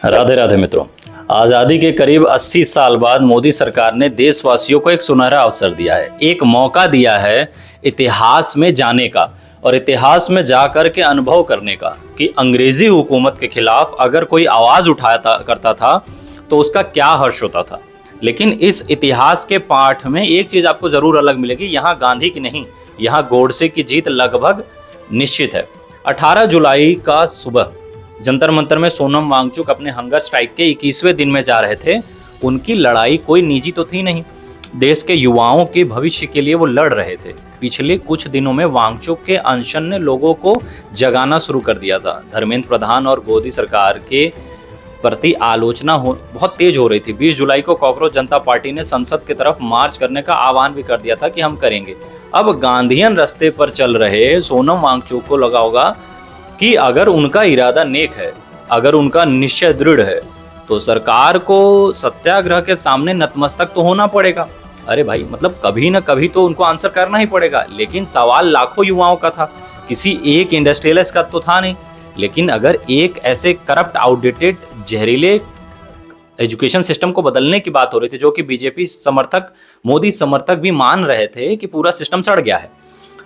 राधे राधे मित्रों। आज़ादी के करीब 80 साल बाद मोदी सरकार ने देशवासियों को एक सुनहरा अवसर दिया है, एक मौका दिया है इतिहास में जाने का और इतिहास में जाकर के अनुभव करने का कि अंग्रेजी हुकूमत के खिलाफ अगर कोई आवाज़ उठाता करता था तो उसका क्या हर्ष होता था। लेकिन इस इतिहास के पाठ में एक चीज़ आपको ज़रूर अलग मिलेगी, यहाँ गांधी की नहीं, यहाँ गोडसे की जीत लगभग निश्चित है। 18 जुलाई का सुबह जंतर मंतर में सोनम वांगचुक अपने हंगर स्ट्राइक के 21वें दिन में जा रहे थे। उनकी लड़ाई कोई निजी तो थी नहीं, देश के युवाओं के भविष्य के लिए वो लड़ रहे थे। पिछले कुछ दिनों में वांगचुक के अनशन ने लोगों को जगाना शुरू कर दिया था। धर्मेंद्र प्रधान और मोदी सरकार के प्रति आलोचना बहुत तेज हो रही थी। 20 जुलाई को कॉकरोच जनता पार्टी ने संसद की तरफ मार्च करने का आह्वान भी कर दिया था कि हम करेंगे। अब गांधीयन रास्ते पर चल रहे सोनम वांगचुक को लगा होगा कि अगर उनका इरादा नेक है, अगर उनका निश्चय दृढ़ है, तो सरकार को सत्याग्रह के सामने नतमस्तक तो होना पड़ेगा। अरे भाई, मतलब कभी ना कभी तो उनको आंसर करना ही पड़ेगा। लेकिन सवाल लाखों युवाओं का था, किसी एक इंडस्ट्रियलिस्ट का तो था नहीं। लेकिन अगर एक ऐसे करप्ट, आउटडेटेड, जहरीले एजुकेशन सिस्टम को बदलने की बात हो रही थी, जो कि बीजेपी समर्थक, मोदी समर्थक भी मान रहे थे कि पूरा सिस्टम सड़ गया है।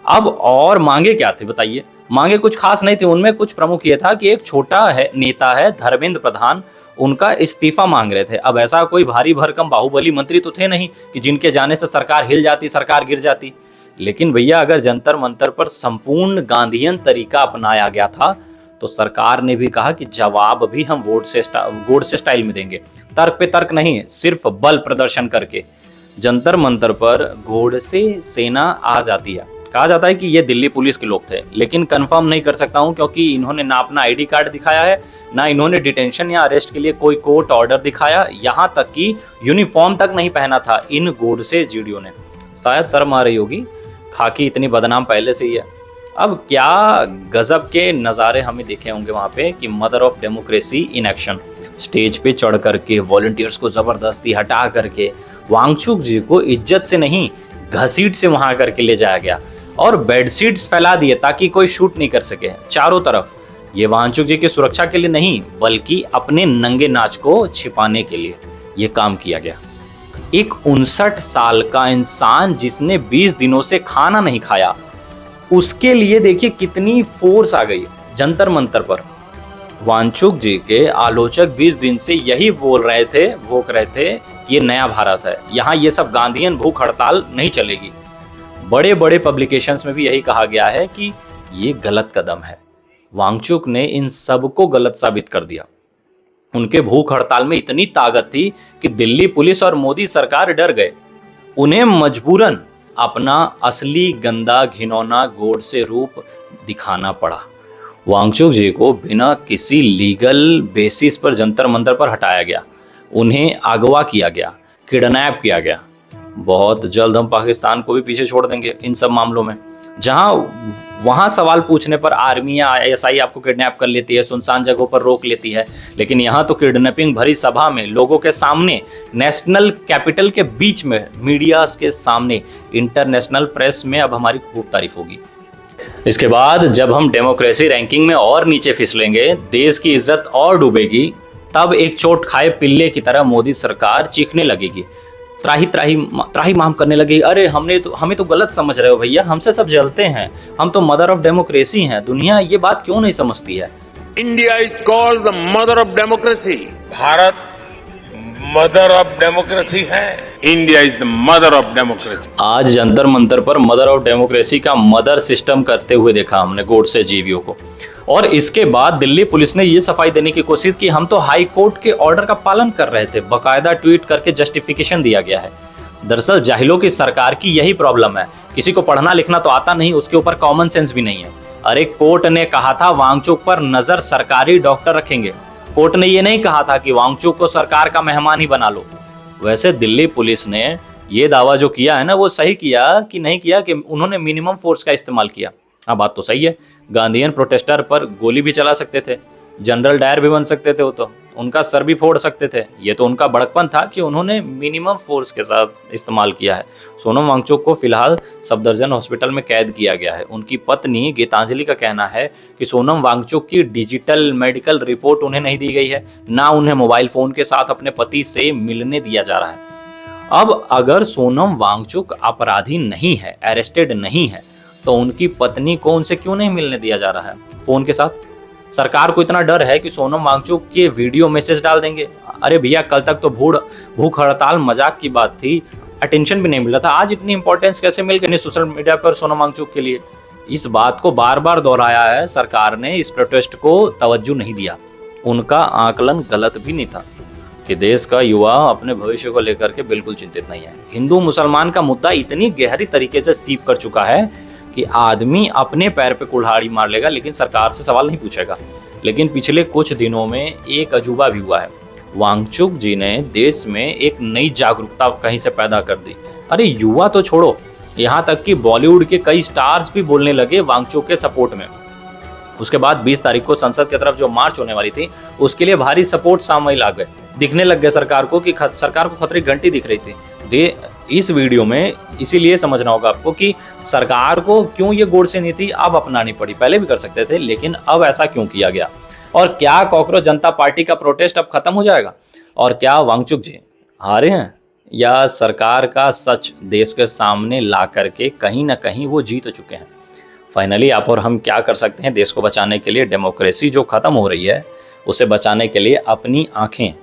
अब और मांगे क्या थे बताइए? मांगे कुछ खास नहीं थी। उनमें कुछ प्रमुख ये था कि एक छोटा है नेता है धर्मेंद्र प्रधान, उनका इस्तीफा मांग रहे थे। अब ऐसा कोई भारी भरकम बाहुबली मंत्री तो थे नहीं कि जिनके जाने से सरकार हिल जाती, सरकार गिर जाती। लेकिन भैया, अगर जंतर मंतर पर संपूर्ण गांधीयन तरीका अपनाया गया था तो सरकार ने भी कहा कि जवाब भी हम गोडसे स्टाइल में देंगे। तर्क पे तर्क नहीं, सिर्फ बल प्रदर्शन करके जंतर मंतर पर गोडसे सेना आ जाती है। कहा जाता है कि ये दिल्ली पुलिस के लोग थे, लेकिन कंफर्म नहीं कर सकता हूं क्योंकि इन्होंने ना अपना आईडी कार्ड दिखाया है, ना इन्होंने डिटेंशन या अरेस्ट के लिए कोई कोर्ट ऑर्डर दिखाया, यहां तक कि यूनिफॉर्म तक नहीं पहना था इन गोडसे जीडियो ने। शायद शर्म आ रही होगी, खाकी इतनी बदनाम पहले से ही है। अब क्या गजब के नज़ारे हमें देखे होंगे वहां पे कि mother of democracy in action. Stage पे चढ़ करके वॉलंटियर्स को जबरदस्ती हटा करके वांगचुक जी को इज्जत से नहीं, घसीट से वहां करके ले जाया गया और बेडशीट्स फैला दिए ताकि कोई शूट नहीं कर सके चारों तरफ। ये वांगचुक जी की सुरक्षा के लिए नहीं, बल्कि अपने नंगे नाच को छिपाने के लिए ये काम किया गया। एक 59 साल का इंसान जिसने 20 दिनों से खाना नहीं खाया, उसके लिए देखिए कितनी फोर्स आ गई जंतर मंतर पर। वांगचुक जी के आलोचक 20 दिन से यही बोल रहे थे, भोंक रहे थे कि ये नया भारत है, यहाँ ये सब गांधीयन भूख हड़ताल नहीं चलेगी। बड़े बड़े पब्लिकेशंस में भी यही कहा गया है कि ये गलत कदम है। वांगचुक ने इन सबको गलत साबित कर दिया। उनके भूख हड़ताल में इतनी ताकत थी कि दिल्ली पुलिस और मोदी सरकार डर गए। उन्हें मजबूरन अपना असली गंदा घिनौना गोडसे रूप दिखाना पड़ा। वांगचुक जी को बिना किसी लीगल बेसिस पर जंतर मंतर पर हटाया गया, उन्हें अगवा किया गया, किडनैप किया गया। बहुत जल्द हम पाकिस्तान को भी पीछे छोड़ देंगे इन सब मामलों में। वहां सवाल पूछने पर आर्मी या आईएसआई आपको किडनैप कर लेती है, सुनसान जगहों पर रोक लेती है, लेकिन यहाँ तो किडनैपिंग भरी सभा में, लोगों के सामने, नेशनल कैपिटल के बीच में, मीडिया के सामने, इंटरनेशनल प्रेस में अब हमारी खूब तारीफ होगी। इसके बाद जब हम डेमोक्रेसी रैंकिंग में और नीचे फिसलेंगे, देश की इज्जत और डूबेगी, तब एक चोट खाए पिल्ले की तरह मोदी सरकार चीखने लगेगी, त्राही त्राही त्राही माम करने लगी। अरे हमें तो गलत समझ रहे हो भैया, हमसे सब जलते हैं, हम तो मदर ऑफ डेमोक्रेसी हैं। दुनिया ये बात क्यों नहीं समझती है? India is called the mother of democracy. Bharat mother of democracy है। India is the mother of democracy. आज जंतर मंतर पर मदर ऑफ डेमोक्रेसी का मदर सिस्टम करते हुए देखा हमने गोडसे जीवियों को। और इसके बाद दिल्ली पुलिस ने ये सफाई देने की कोशिश की, हम तो हाई कोर्ट के ऑर्डर का पालन कर रहे थे। बकायदा ट्वीट करके जस्टिफिकेशन दिया गया है। दरअसल जाहिलों की सरकार की यही प्रॉब्लम है, किसी को पढ़ना लिखना तो आता नहीं, उसके ऊपर कॉमन सेंस भी नहीं है। अरे कोर्ट ने कहा था वांगचुक पर नजर सरकारी डॉक्टर रखेंगे। कोर्ट ने ये नहीं कहा था कि वांगचुक को सरकार का मेहमान ही बना लो। वैसे दिल्ली पुलिस ने ये दावा जो किया है ना, वो सही किया कि नहीं किया कि उन्होंने मिनिमम फोर्स का इस्तेमाल किया। हाँ, बात तो सही है। गांधीयन प्रोटेस्टर पर गोली भी चला सकते थे, जनरल डायर भी बन सकते थे वो तो। उनका सर भी फोड़ सकते थे। ये तो उनका बड़कपन था कि उन्होंने मिनिमम फोर्स के साथ इस्तेमाल किया है। सोनम वांगचुक को फिलहाल सफदरजंग हॉस्पिटल में कैद किया गया है। उनकी पत्नी गीतांजलि का कहना है कि सोनम वांगचुक की डिजिटल मेडिकल रिपोर्ट उन्हें नहीं दी गई है, ना उन्हें मोबाइल फोन के साथ अपने पति से मिलने दिया जा रहा है। अब अगर सोनम वांगचुक अपराधी नहीं है, अरेस्टेड नहीं है, तो उनकी पत्नी को उनसे क्यों नहीं मिलने दिया जा रहा है फोन के साथ? सरकार को इतना डर है कि सोनम वांगचुक के वीडियो मैसेज डाल देंगे। अरे भैया, कल तक तो भूख हड़ताल मजाक की बात थी, अटेंशन भी नहीं मिला था, आज इतनी इंपॉर्टेंस कैसे मिल गई सोशल मीडिया पर सोनम वांगचुक के लिए? इस बात को बार बार दोहराया है सरकार ने, इस प्रोटेस्ट को तवज्जो नहीं दिया। उनका आकलन गलत भी नहीं था कि देश का युवा अपने भविष्य को लेकर के बिल्कुल चिंतित नहीं है। हिंदू मुसलमान का मुद्दा इतनी गहरी तरीके से सीप कर चुका है कि आदमी अपने पैर पे कुल्हाड़ी मार लेगा लेकिन सरकार से सवाल नहीं पूछेगा। लेकिन पिछले कुछ दिनों में एक अजूबा भी हुआ है। वांगचुक जी ने देश में एक नई जागरूकता कहीं से पैदा कर दी। अरे युवा तो छोड़ो, यहाँ तक कि बॉलीवुड के कई स्टार्स भी बोलने लगे वांगचुक के सपोर्ट में। उसके बाद 20 तारीख को संसद की तरफ जो मार्च होने वाली थी, उसके लिए भारी सपोर्ट सामने आ गए। दिखने लग गए सरकार को कि सरकार को खतरे की घंटी दिख रही थी। इस वीडियो में इसीलिए समझना होगा आपको कि सरकार को क्यों ये गोडसे नीति अब अपनानी पड़ी। पहले भी कर सकते थे, लेकिन अब ऐसा क्यों किया गया? और क्या कॉकरोच जनता पार्टी का प्रोटेस्ट अब खत्म हो जाएगा? और क्या वांगचुक जी हारे हैं, या सरकार का सच देश के सामने ला करके कहीं ना कहीं वो जीत चुके हैं? फाइनली आप और हम क्या कर सकते हैं देश को बचाने के लिए? डेमोक्रेसी जो खत्म हो रही है उसे बचाने के लिए अपनी आंखें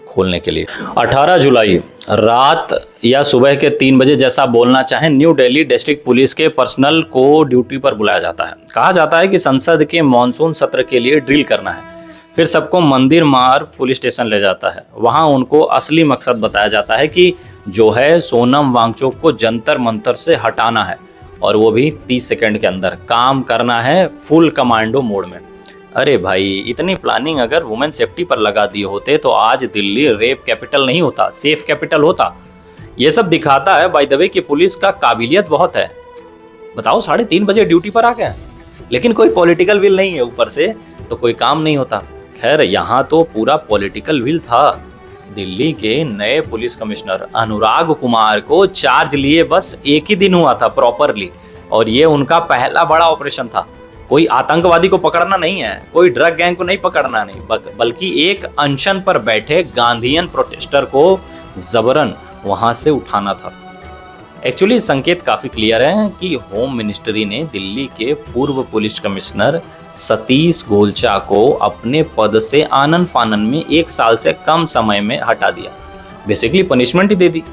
खोलने के लिए 18 जुलाई रात या सुबह के 3 बजे, जैसा बोलना चाहें, न्यू दिल्ली डिस्ट्रिक्ट पुलिस के पर्सनल को ड्यूटी पर बुलाया जाता है। कहा जाता है कि संसद के मॉनसून सत्र के लिए ड्रिल करना है। फिर सबको मंदिर मार्ग पुलिस स्टेशन ले जाता है। वहां उनको असली मकसद बताया जाता है कि जो है सोनम वांगचुक को जंतर मंतर से हटाना है, और वो भी 30 सेकंड के अंदर काम करना है फुल कमांडो मोड में। अरे भाई, इतनी प्लानिंग अगर वुमेन सेफ्टी पर लगा दिए होते तो आज दिल्ली रेप कैपिटल नहीं होता, सेफ कैपिटल होता। ये सब दिखाता है बाय द वे कि पुलिस का काबिलियत बहुत है। बताओ, 3:30 बजे ड्यूटी पर आ गए, लेकिन कोई पॉलिटिकल विल नहीं है ऊपर से, तो कोई काम नहीं होता। खैर, यहाँ तो पूरा पॉलिटिकल विल था। दिल्ली के नए पुलिस कमिश्नर अनुराग कुमार को चार्ज लिए बस एक ही दिन हुआ था प्रॉपरली, और ये उनका पहला बड़ा ऑपरेशन था। कोई आतंकवादी को पकड़ना नहीं है, कोई ड्रग गैंग को नहीं पकड़ना नहीं, बल्कि एक अनशन पर बैठे गांधीयन प्रोटेस्टर को जबरन वहां से उठाना था। एक्चुअली संकेत काफी क्लियर है कि होम मिनिस्ट्री ने दिल्ली के पूर्व पुलिस कमिश्नर सतीश गोलचा को अपने पद से आनन फानन में 1 साल से कम समय में हटा दिया। बेसिकली पनिशमेंट ही दे दी।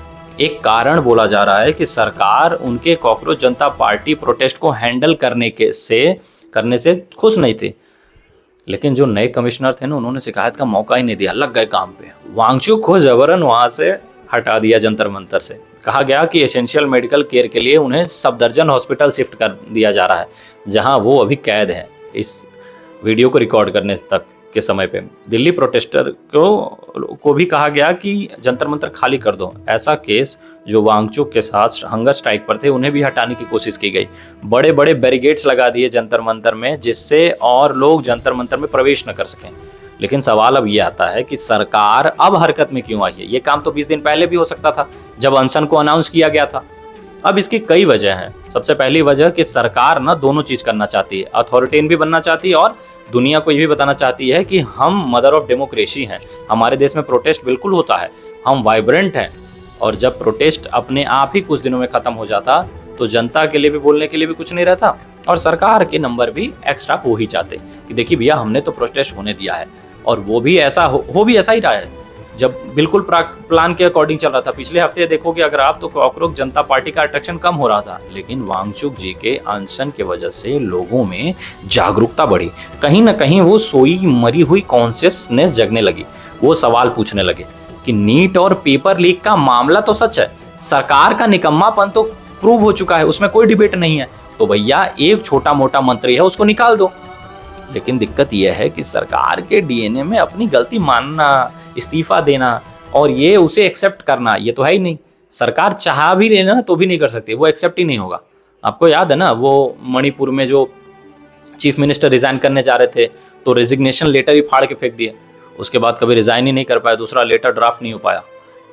एक कारण बोला जा रहा है कि सरकार उनके कॉकरोच जनता पार्टी प्रोटेस्ट को हैंडल करने से खुश नहीं थे। लेकिन जो नए कमिश्नर थे ना, उन्होंने शिकायत का मौका ही नहीं दिया, लग गए काम पे। वांगचुक को जबरन वहां से हटा दिया जंतर मंतर से। कहा गया कि एसेंशियल मेडिकल केयर के लिए उन्हें सफदरजंग हॉस्पिटल शिफ्ट कर दिया जा रहा है, जहां वो अभी कैद है। इस वीडियो को रिकॉर्ड करने तक के समय पे दिल्ली प्रोटेस्टर को भी कहा गया कि जंतर मंतर खाली कर दो। ऐसा केस जो वांगचुक के साथ हंगर स्ट्राइक पर थे, उन्हें भी हटाने की कोशिश की गई। बड़े बड़े बैरिकेड्स लगा दिए जंतर मंतर में, जिससे और लोग जंतर मंतर में प्रवेश न कर सकें। लेकिन सवाल अब ये आता है कि सरकार अब हरकत में क्यों आई है? ये काम तो 20 दिन पहले भी हो सकता था, जब अनशन को अनाउंस किया गया था। अब इसकी कई वजह हैं। सबसे पहली वजह कि सरकार ना दोनों चीज करना चाहती है, अथॉरिटेरियन भी बनना चाहती है और दुनिया को ये भी बताना चाहती है कि हम मदर ऑफ डेमोक्रेसी हैं। हमारे देश में प्रोटेस्ट बिल्कुल होता है, हम वाइब्रेंट हैं। और जब प्रोटेस्ट अपने आप ही कुछ दिनों में खत्म हो जाता तो जनता के लिए भी बोलने के लिए भी कुछ नहीं रहता, और सरकार के नंबर भी एक्स्ट्रा हो ही जाते कि देखिए भैया, हमने तो प्रोटेस्ट होने दिया है। और वो भी ऐसा हो भी ऐसा ही रहा है, जब बिल्कुल प्लान के अकॉर्डिंग चल रहा था। पिछले हफ्ते देखोगे अगर आप, तो कॉकरोच जनता पार्टी का अट्रैक्शन कम हो रहा था, लेकिन वांगचुक जी के अनशन की वजह से लोगों में जागरूकता बढ़ी। कहीं ना कहीं वो सोई मरी हुई कॉन्शियसनेस जगने लगी। वो सवाल पूछने लगे कि नीट और पेपर लीक का मामला तो सच है, सरकार का निकम्मापन तो प्रूव हो चुका है, उसमें कोई डिबेट नहीं है, तो भैया एक छोटा मोटा मंत्री है उसको निकाल दो। लेकिन दिक्कत यह है कि सरकार के डीएनए में अपनी गलती मानना, इस्तीफा देना और ये उसे एक्सेप्ट करना, ये तो है ही नहीं। सरकार चाह भी लेना तो भी नहीं कर सकती, वो एक्सेप्ट ही नहीं होगा। आपको याद है ना, वो मणिपुर में जो चीफ मिनिस्टर रिजाइन करने जा रहे थे तो रेजिग्नेशन लेटर ही फाड़ के फेंक दिए। उसके बाद कभी रिजाइन ही नहीं कर पाया, दूसरा लेटर ड्राफ्ट नहीं हो पाया।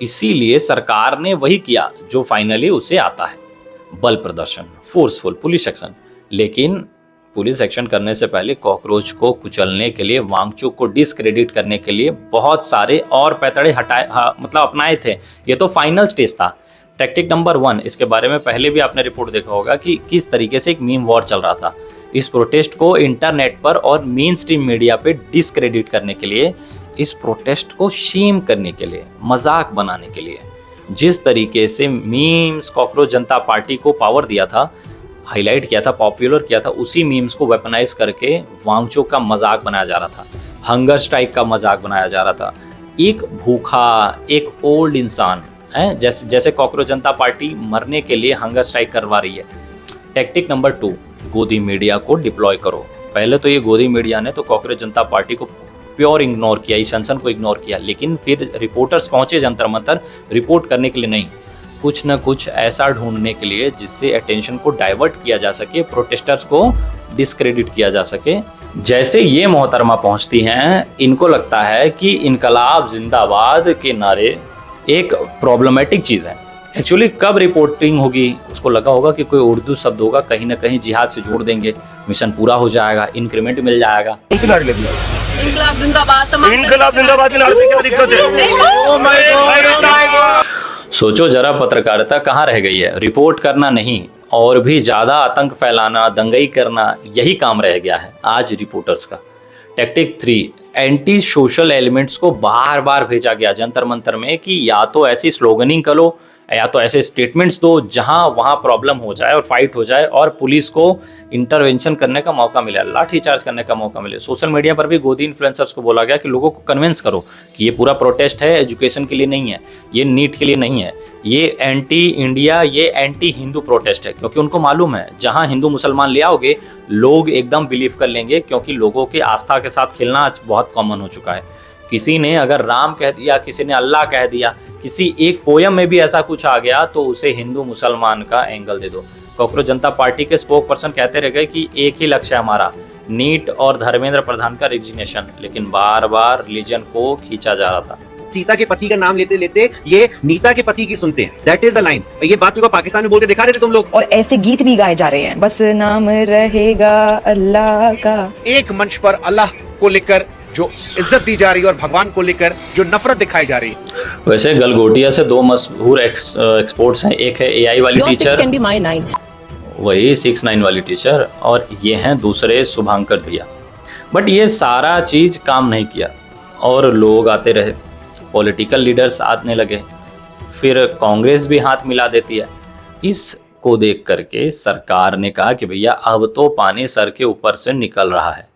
इसीलिए सरकार ने वही किया जो फाइनली उसे आता है, बल प्रदर्शन, फोर्सफुल पुलिस एक्शन। लेकिन पुलिस एक्शन करने से पहले कॉकरोच को कुचलने के लिए, वांगचुक को डिसक्रेडिट करने के लिए बहुत सारे और पैतड़े अपनाए थे। ये तो फाइनल स्टेज था। टैक्टिक नंबर 1, इसके बारे में पहले भी आपने रिपोर्ट देखा होगा कि किस तरीके से एक मीम वॉर चल रहा था। इस प्रोटेस्ट को इंटरनेट पर और मेन स्ट्रीम मीडिया पे डिसक्रेडिट करने के लिए, इस प्रोटेस्ट को शेम करने के लिए, मजाक बनाने के लिए, जिस तरीके से मीम्स कॉकरोच जनता पार्टी को पावर दिया था, हाईलाइट किया था, पॉपुलर किया था, उसी मीम्स को वेपनाइज करके वांगचुक का मजाक बनाया जा रहा था, हंगर स्ट्राइक का मजाक बनाया जा रहा था। एक भूखा, एक ओल्ड इंसान है, जैसे कॉकरोच जनता पार्टी मरने के लिए हंगर स्ट्राइक करवा रही है। टैक्टिक नंबर 2, गोदी मीडिया को डिप्लॉय करो। पहले तो ये गोदी मीडिया ने तो कॉकरोच जनता पार्टी को प्योर इग्नोर किया, इस सनसन को इग्नोर किया, लेकिन फिर रिपोर्टर्स पहुंचे जंतर मंतर रिपोर्ट करने के लिए नहीं, कुछ न कुछ ऐसा ढूंढने के लिए जिससे अटेंशन को डाइवर्ट किया जा सके, प्रोटेस्टर्स को डिस्क्रेडिट किया जा सके। जैसे ये मोहतरमा पहुंचती हैं, इनको लगता है कि इनकलाब जिंदाबाद के नारे एक प्रॉब्लमेटिक चीज़ है। एक्चुअली कब रिपोर्टिंग होगी, उसको लगा होगा कि कोई उर्दू शब्द होगा, कहीं ना कहीं जिहाद से जोड़ देंगे, मिशन पूरा हो जाएगा, इंक्रीमेंट मिल जाएगा। इनकलाब जिंदाबाद, इनकलाब जिंदाबाद की नारे से क्या दिक्कत है? सोचो जरा, पत्रकारिता कहाँ रह गई है? रिपोर्ट करना नहीं और भी ज्यादा आतंक फैलाना, दंगई करना, यही काम रह गया है आज रिपोर्टर्स का। टैक्टिक 3, एंटी सोशल एलिमेंट्स को बार बार भेजा गया जंतर मंतर में कि या तो ऐसी स्लोगनिंग करो या तो ऐसे स्टेटमेंट्स दो जहां वहां प्रॉब्लम हो जाए और फाइट हो जाए और पुलिस को इंटरवेंशन करने का मौका मिले, लाठी चार्ज करने का मौका मिले। सोशल मीडिया पर भी गोदी इन्फ्लुएंसर्स को बोला गया कि लोगों को कन्विंस करो कि ये पूरा प्रोटेस्ट है, एजुकेशन के लिए नहीं है, ये नीट के लिए नहीं है, ये एंटी इंडिया, ये एंटी हिंदू प्रोटेस्ट है। क्योंकि उनको मालूम है जहां हिंदू मुसलमान ले आओगे लोग एकदम बिलीव कर लेंगे, क्योंकि लोगों के आस्था के साथ खेलना आज बहुत कॉमन हो चुका है। किसी ने अगर राम कह दिया, किसी ने अल्लाह कह दिया, किसी एक पोयम में भी ऐसा कुछ आ गया तो उसे हिंदू मुसलमान का एंगल दे दो। कॉकरोच जनता पार्टी के स्पोक पर्सन कहते रह गए कि एक ही लक्ष्य है हमारा, नीट और धर्मेंद्र प्रधान का रिजिग्नेशन, लेकिन बार बार रिलीजन को खींचा जा रहा था। सीता के पति का नाम लेते लेते ये नीता के पति की सुनते हैं। That is the line. ये बात को पाकिस्तान में बोल के दिखा रहे थे तुम लोग। और ऐसे गीत भी गाए जा रहे हैं, बस नाम रहेगा अल्लाह का। एक मंच पर अल्लाह को लेकर जो इज्जत दी जा रही है और भगवान को लेकर जो नफरत दिखाई जा रही है। वैसे गलगोटिया से 2 मशहूर एक्सपोर्ट्स हैं, एक है एआई वाली टीचर, वही 6ix9ine वाली टीचर, और ये हैं दूसरे शुभांकर भैया। बट ये सारा चीज काम नहीं किया और लोग आते रहे, पॉलिटिकल लीडर्स आने लगे, फिर कांग्रेस भी हाथ मिला देती है। इसको देख करके सरकार ने कहा कि भैया अब तो पानी सर के ऊपर से निकल रहा है,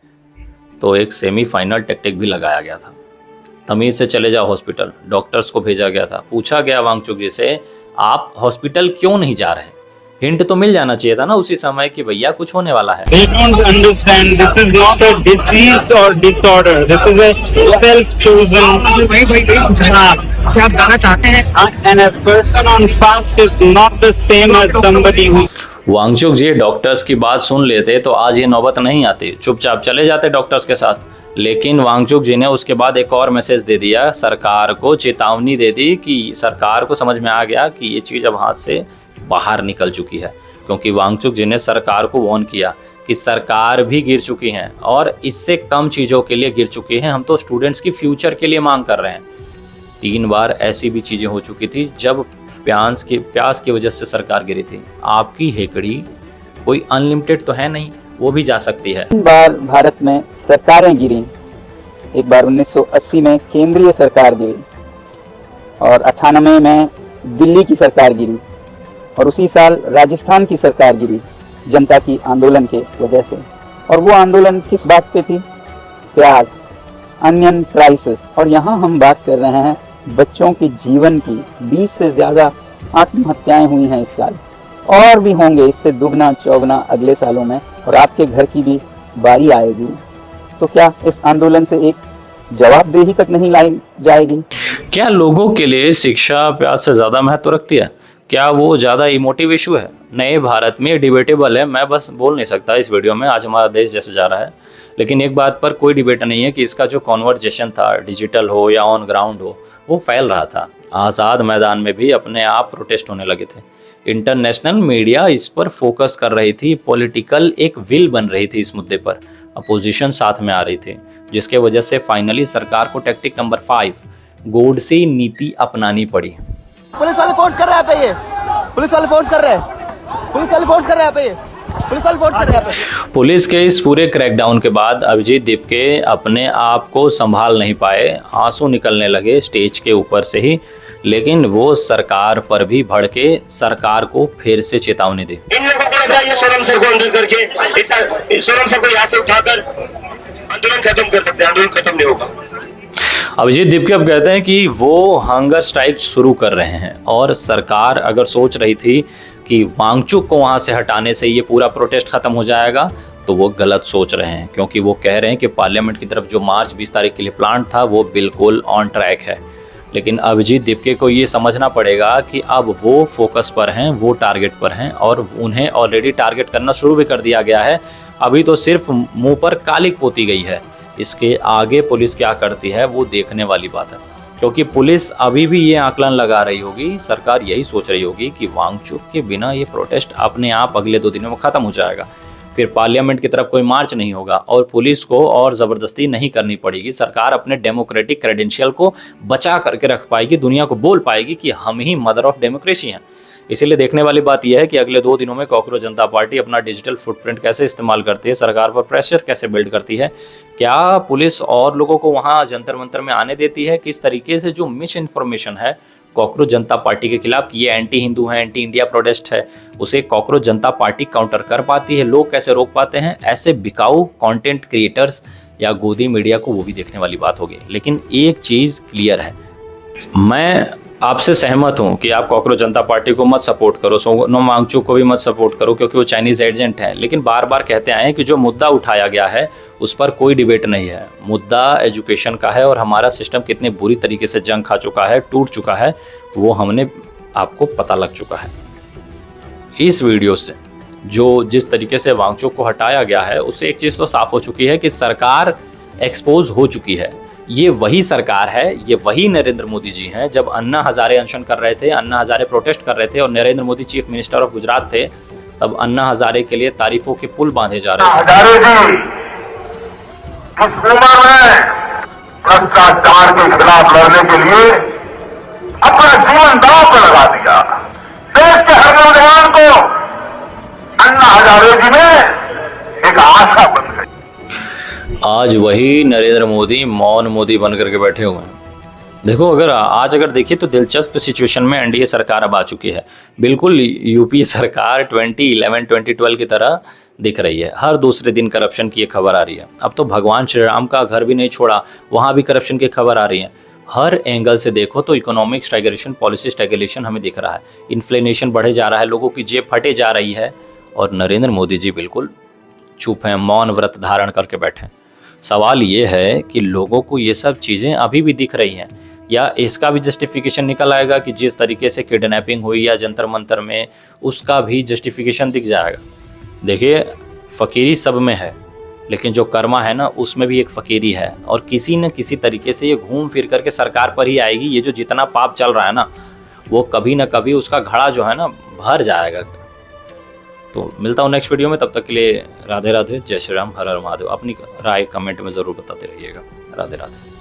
तो एक सेमीफाइनल टैक्टिक भी लगाया गया था। तमीज से चले जाओ हॉस्पिटल, डॉक्टर्स को भेजा गया था। पूछा गया वांगचुक जी से, आप हॉस्पिटल क्यों नहीं जा रहे? हिंट तो मिल जाना चाहिए था ना उसी समय कि भैया कुछ होने वाला है। They don't understand this is not a disease or disorder. This is a self-chosen path. क्या आप गाना चाहते हैं? And a person on fast is not the same as somebody who Wangchuk ji doctors की बात सुन लेते तो आज ये नौबत नहीं आती, चुपचाप चले जाते डॉक्टर्स के साथ। लेकिन वांगचुक जी ने उसके बाद एक और मैसेज दे दिया, सरकार को चेतावनी दे दी कि सरकार को समझ में आ गया कि ये चीज़ अब हाथ से बाहर निकल चुकी है। क्योंकि वांगचुक जी ने सरकार को वार्न किया कि सरकार भी गिर चुकी है और इससे कम चीज़ों के लिए गिर चुकी है, हम तो स्टूडेंट्स की फ्यूचर के लिए मांग कर रहे हैं। 3 बार ऐसी भी चीज़ें हो चुकी थी जब प्यास की वजह से सरकार गिरी थी। आपकी हेकड़ी कोई अनलिमिटेड तो है नहीं, वो भी जा सकती है। 3 बार भारत में सरकारें गिरी। एक बार 1980 में केंद्रीय सरकार गिरी और 98 में दिल्ली की सरकार गिरी और उसी साल राजस्थान की सरकार गिरी जनता की आंदोलन के वजह से। और वो आंदोलन किस बात पे थी? प्याज, अनियन प्राइसेस। और यहाँ हम बात कर रहे हैं बच्चों के जीवन की। 20 से ज़्यादा आत्महत्याएं हुई हैं इस साल और भी होंगे इससे दुगना चौगना अगले सालों में, और आपके घर की भी बारी आएगी। तो क्या इस आंदोलन से एक जवाबदेही तक नहीं लाई जाएगी? क्या लोगों के लिए शिक्षा प्याज से ज़्यादा महत्व रखती है? क्या वो ज़्यादा इमोटिव इशू है? नए भारत में डिबेटेबल है, मैं बस बोल नहीं सकता इस वीडियो में, आज हमारा देश जैसे जा रहा है। लेकिन एक बात पर कोई डिबेट नहीं है कि इसका जो कॉन्वर्जेशन था, डिजिटल हो या ऑन ग्राउंड हो, वो फैल रहा था। आज़ाद मैदान में भी अपने आप प्रोटेस्ट होने लगे थे। इंटरनेशनल मीडिया इस पर फोकस कर रही थी, पॉलिटिकल एक विल बन रही थी इस मुद्दे पर, अपोजिशन साथ में आ रही थी, जिसके वजह से फाइनली सरकार को टैक्टिक नंबर 5 गोडसे नीति अपनानी पड़ी। पुलिस वाले फोर्स कर रहे हैं पे, ये पुलिस वाले फोर्स कर रहे हैं, पुलिस वाले फोर्स कर रहे हैं पे, पुलिस वाले फोर्स कर रहे हैं। पुलिस के इस पूरे क्रैकडाउन के बाद अभिजीत दीपके अपने आप को संभाल नहीं पाए, आंसू निकलने लगे स्टेज के ऊपर से ही। लेकिन वो सरकार पर भी भड़के, सरकार को फिर से चेतावनी दी। इन लोगों को लग रहा है ये सोनम सर को अंदर करके इस सोनम सर को यहाँ से उठाकर आंदोलन खत्म कर सकते हैं, आंदोलन खत्म नहीं होगा। अभिजीत दीपके अब कहते हैं कि वो हंगर स्ट्राइक शुरू कर रहे हैं, और सरकार अगर सोच रही थी कि वांगचुक को वहां से हटाने से ये पूरा प्रोटेस्ट खत्म हो जाएगा, तो वो गलत सोच रहे हैं, क्योंकि वो कह रहे हैं कि पार्लियामेंट की तरफ जो मार्च 20 तारीख के लिए प्लान था वो बिल्कुल ऑन ट्रैक है। लेकिन अभिजीत दीपके को ये समझना पड़ेगा कि अब वो फोकस पर हैं, वो टारगेट पर हैं, और उन्हें ऑलरेडी टारगेट करना शुरू भी कर दिया गया है। अभी तो सिर्फ मुंह पर कालिक पोती गई है, इसके आगे पुलिस क्या करती है वो देखने वाली बात है। क्योंकि पुलिस अभी भी ये आकलन लगा रही होगी, सरकार यही सोच रही होगी कि वांगचुक के बिना ये प्रोटेस्ट अपने आप अगले 2 दिनों में खत्म हो जाएगा, फिर पार्लियामेंट की तरफ कोई मार्च नहीं होगा और पुलिस को और ज़बरदस्ती नहीं करनी पड़ेगी। सरकार अपने डेमोक्रेटिक क्रेडेंशियल को बचा करके रख पाएगी, दुनिया को बोल पाएगी कि हम ही मदर ऑफ डेमोक्रेसी हैं। इसीलिए देखने वाली बात यह है कि अगले 2 दिनों में कॉकरोच जनता पार्टी अपना डिजिटल फुटप्रिंट कैसे इस्तेमाल करती है, सरकार पर प्रेशर कैसे बिल्ड करती है, क्या पुलिस और लोगों को वहां जंतर मंतर में आने देती है, किस तरीके से जो मिस इन्फॉर्मेशन है कॉकरोच जनता पार्टी के खिलाफ कि ये एंटी हिंदू है, एंटी इंडिया प्रोटेस्ट है, उसे कॉकरोच जनता पार्टी काउंटर कर पाती है, लोग कैसे रोक पाते हैं। ऐसे बिकाऊ कंटेंट क्रिएटर्स या गोदी मीडिया को वो भी देखने वाली बात होगी। लेकिन एक चीज़ क्लियर है, मैं आपसे सहमत हूं कि आप कॉकरोच जनता पार्टी को मत सपोर्ट करो, सोनम वांगचुक को भी मत सपोर्ट करो, क्योंकि वो चाइनीज एजेंट हैं। लेकिन बार बार कहते आए हैं कि जो मुद्दा उठाया गया है उस पर कोई डिबेट नहीं है, मुद्दा एजुकेशन का है, और हमारा सिस्टम कितने बुरी तरीके से जंग खा चुका है, टूट चुका है, वो हमने आपको पता लग चुका है। इस वीडियो से जो जिस तरीके से वांगचुक को हटाया गया है, उससे एक चीज़ तो साफ हो चुकी है कि सरकार एक्सपोज हो चुकी है। ये वही सरकार है, ये वही नरेंद्र मोदी जी हैं। जब अन्ना हजारे अनशन कर रहे थे, अन्ना हजारे प्रोटेस्ट कर रहे थे और Narendra Modi chief minister of Gujarat थे, तब अन्ना हजारे के लिए तारीफों के पुल बांधे जा रहे थे। हजारे जी इस उम्र में भ्रष्टाचार के खिलाफ लड़ने के लिए अपना जीवन दांव पर लगा दिया। देश के हर नौजवान को अन्ना हजारे जी ने एक आशा बन गई। आज वही नरेंद्र मोदी मौन मोदी बन करके बैठे हुए हैं। देखो, अगर देखिए तो दिलचस्प सिचुएशन में एनडीए सरकार अब आ चुकी है। बिल्कुल यूपीए सरकार 2011-2012 की तरह दिख रही है। हर दूसरे दिन करप्शन की खबर आ रही है। अब तो भगवान श्री राम का घर भी नहीं छोड़ा, वहाँ भी करप्शन की खबर आ रही है। हर एंगल से देखो तो इकोनॉमिक स्टैग्नेशन, पॉलिसी स्टैग्नेशन हमें दिख रहा है। इन्फ्लेशन बढ़े जा रहा है, लोगों की जेब फटे जा रही है, और नरेंद्र मोदी जी बिल्कुल चुप हैं, मौन व्रत धारण करके बैठे। सवाल ये है कि लोगों को ये सब चीज़ें अभी भी दिख रही हैं, या इसका भी जस्टिफिकेशन निकल आएगा कि जिस तरीके से किडनैपिंग हुई या जंतर मंतर में, उसका भी जस्टिफिकेशन दिख जाएगा। देखिए, फ़कीरी सब में है, लेकिन जो कर्मा है ना, उसमें भी एक फ़कीरी है, और किसी न किसी तरीके से ये घूम फिर करके सरकार पर ही आएगी। ये जो जितना पाप चल रहा है ना, वो कभी ना कभी उसका घड़ा जो है ना भर जाएगा। तो मिलता हूँ नेक्स्ट वीडियो में, तब तक के लिए राधे राधे, जय श्री राम, हर हर महादेव। अपनी राय कमेंट में ज़रूर बताते रहिएगा। राधे राधे।